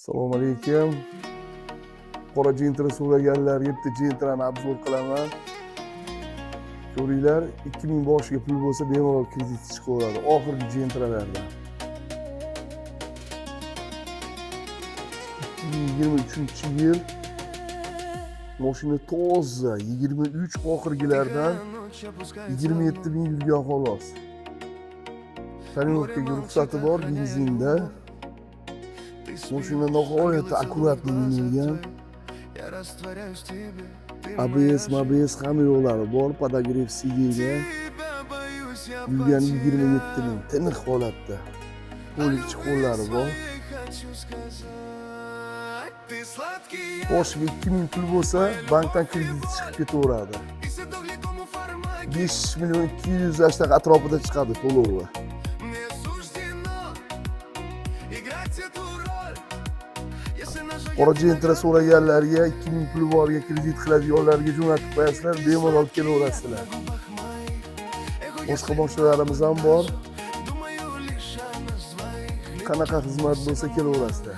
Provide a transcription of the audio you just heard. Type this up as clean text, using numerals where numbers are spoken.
Assalomu alaykum. Qora Gentra so'raganlarga bitta Gentrani obzor qilaman. Ko'ringlar, 2000 boshiga pul bo'lsa bemalol kredit chiqaveradi. Oxirgi Gentralardan. 2023-yil mashina toza, 23 oxirgilardan 27000 yurgan xolos. Tonirovkaga ruxsati bor, benzinda. Mashina nihoyatda akkuratli minilgan. ABS, MABS hamma yo'llari bor, podogrev sideniya. Yurgani 27000, tiniq holatda. Qo'llikchi qo'llari bor. Boshiga 2000 pul bo'lsa, bankdan kredit chiqib ketaveradi. 5 million 200 ashtaqa atrofida chiqadi to'lovi. Qora Gentra so'raganlarga 2000 pul borga kredit qiladiganlarga jo'natib qo'yasizlar, bemalol kelaverasizlar. Boshqa mashinalarimiz ham bor. Qanaqa xizmat bo'lsa kelaverasizlar.